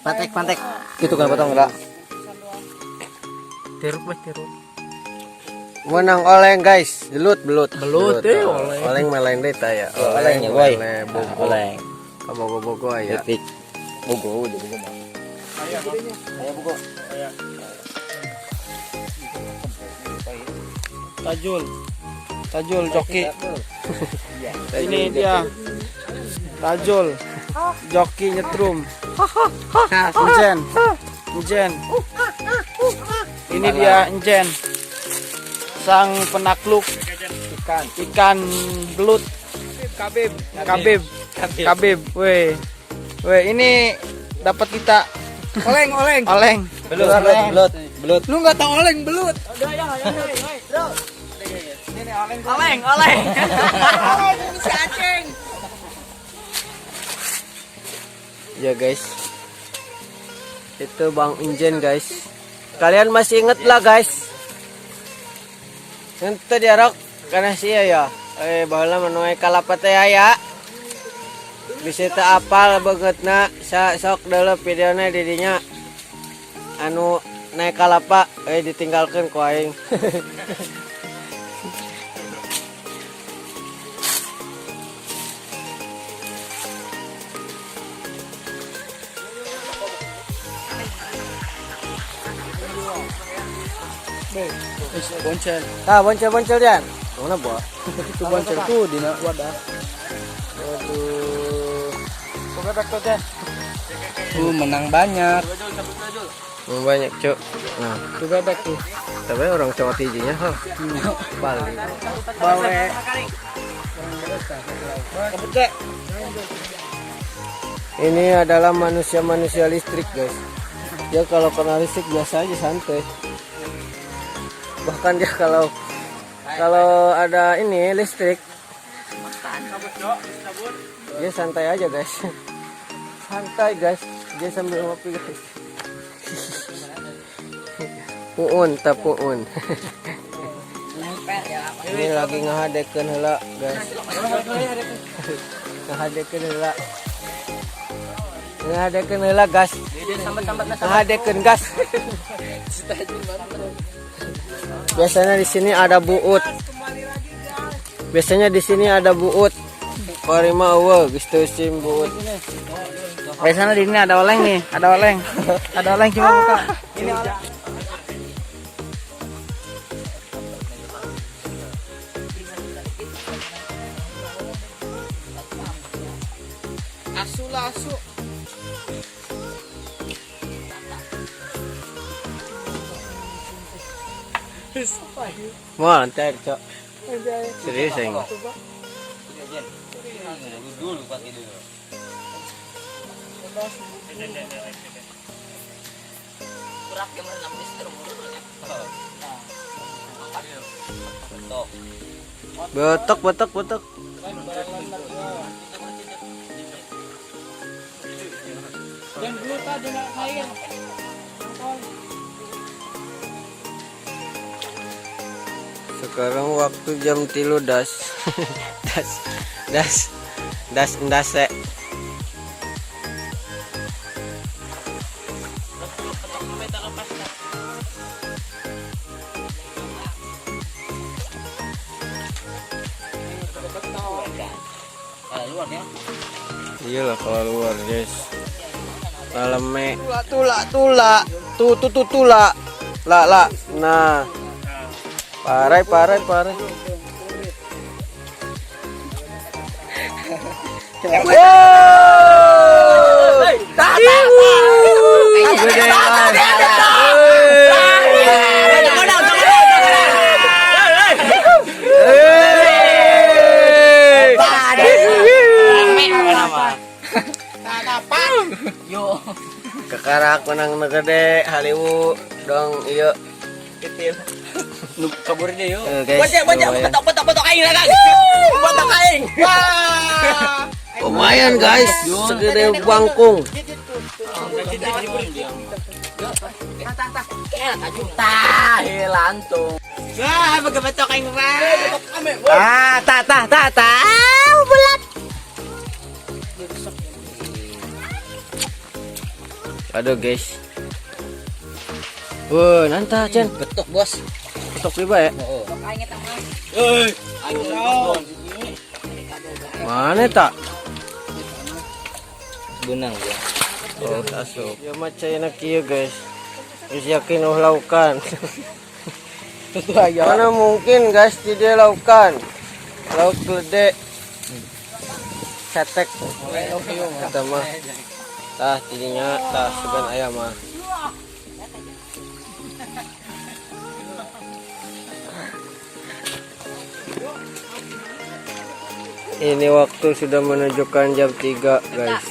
Pantek. Gitu kan potong enggak? Tiruk. Menang oleng guys. Belut. Oleng melain deh ya. Olengnya boy. Oleng. Bogo ya. Detik. Bogo mah. Ayo bogo. Tajul joki. Ini dia. Tajul. Joki nyetrum. Enjen. Ini dia Enjen. Sang penakluk ikan belut. Kabib. Weh, ini dapat kita oleng. Belut. Lu nggak tahu oleng belut? Oleng. Ini si Aceng. Ya guys. Itu Bang Injen guys. Kalian masih inget lah guys. Nanti diarok karena sih ya. Baheula menuai kalapa teh aya. Bisa teu apal begetna sok deuleu videona di dinya. Anu naik kalapa ditinggalkeun ku aing. Boncel. Boncel Jan. Mana buah? Itu boncel tuh di wadah. Waduh. Bebek tuh teh. Menang banyak. Banyak, Cuk. Nah, Tuh bebek tuh. tapi orang cowok tijinya paling. Bawe. Kebete. Ini adalah manusia listrik, guys. Dia kalau kena listrik biasa aja santai. Bahkan dia kalau ada ini listrik, dia santai aja, guys. Santai, guys. Dia sambil ngopi, guys. Puun. Ini lagi ngahadekeun heula, guys. Ngahadekeun heula, gas. Ngahadekeun gas. Biasanya di sini ada buut. Parima eueuh geus teu sim buut. Biasanya di sini ada oleng nih, ada oleng coba buka. Ini oleng. Asu. Mau lantai, Cok. Serius ya enggak? Betok. Sekarang waktu jam 3 das. Endase. Iyalah kalau luar, guys. Laleme. Tula. La. Nah. Parai. Kekarak menang negede Haliwu dong iyo Titil. Nu kabur dia yuk. guys. Betok aing lah kan. Betok aing. Wah. Lumayan guys, segede bangkung. Lantung. Wah, betok aing mah. Ya Aduh guys. Wah, nanta Cen. Betok bos. Ketok riba ya. Mana tak? Benang dia. Oh, tasuk. Ya macam enak kieu guys. Is yakin laukan. Mana mungkin guys tidak laukan. Lauk gede. Cetek. Kita mah. Tah tidinya tah sugan ayam mah. Ini waktu sudah menunjukkan jam 3 guys.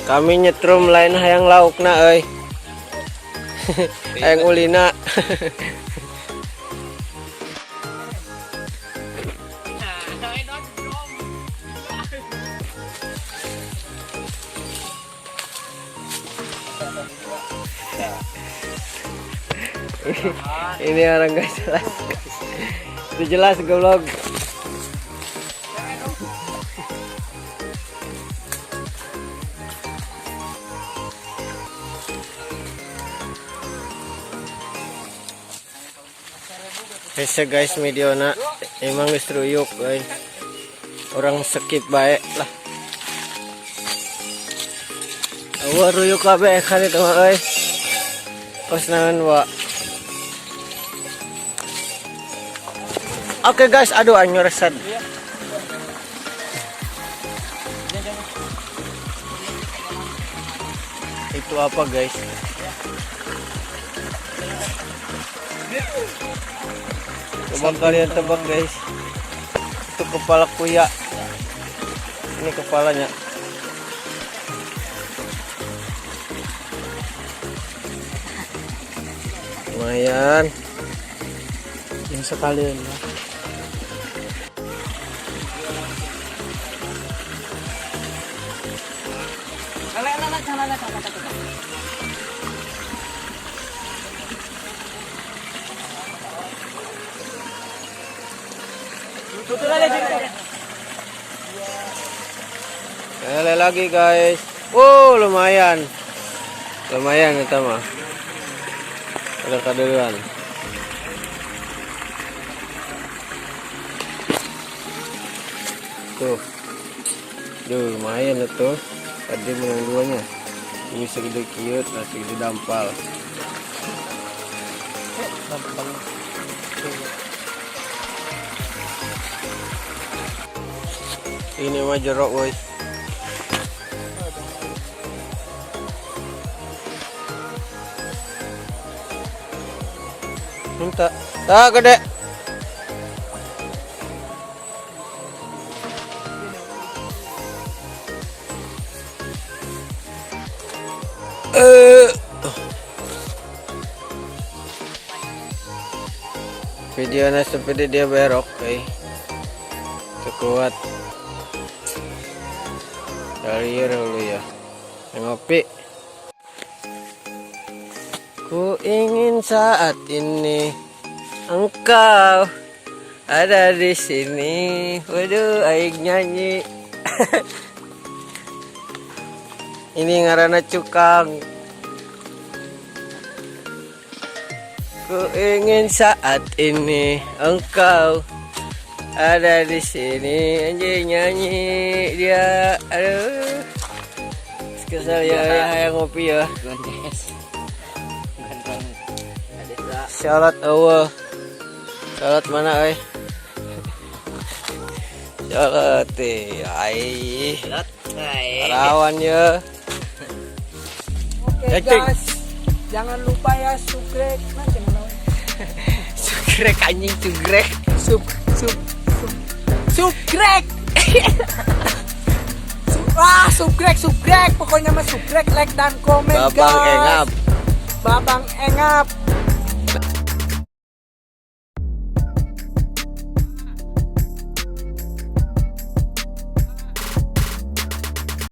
Kami nyetrum lain hayang laukna euy. Hayang ulina. Ini orang gak jelas. Itu jelas goblok. Bisa guys videona emang geus ruyuk guys. Orang skip bae lah. Awa ruyuk kabeh kali teh euy. Kos naon wa. Oke guys, aduh anjur sad. Itu apa guys? Coba kalian tebak guys. Itu kepala kuya. Ini kepalanya. Lumayan. Yang sekalian ya. Lele lagi guys. Oh lumayan. Lumayan itu mah. Ada kaderan. Tuh. Duh lumayan itu. Tadi menang duanya. Ini segede kiut, nasi segede dampal. Ini mah jeruk woi. Minta. Tak gede. Videonya seperti dia berok, kuat dari dulu ya, ngopi. Ku ingin saat ini engkau ada di sini. Waduh, aing nyanyi. Ini ngaranna cukang. Ku ingin saat ini engkau ada di sini. Anjing nyanyi dia. Aduh. Kesel ya ngopi ya. Syarat Allah. Syarat mana euy? Syarat ai. Rawan ya. Oke guys. Jangan lupa ya subscribe. Sugrek anjing sugrek. Subscribe. Subscribe pokoknya mah subscribe, like dan komen guys. Babang Engap. Babang Engap.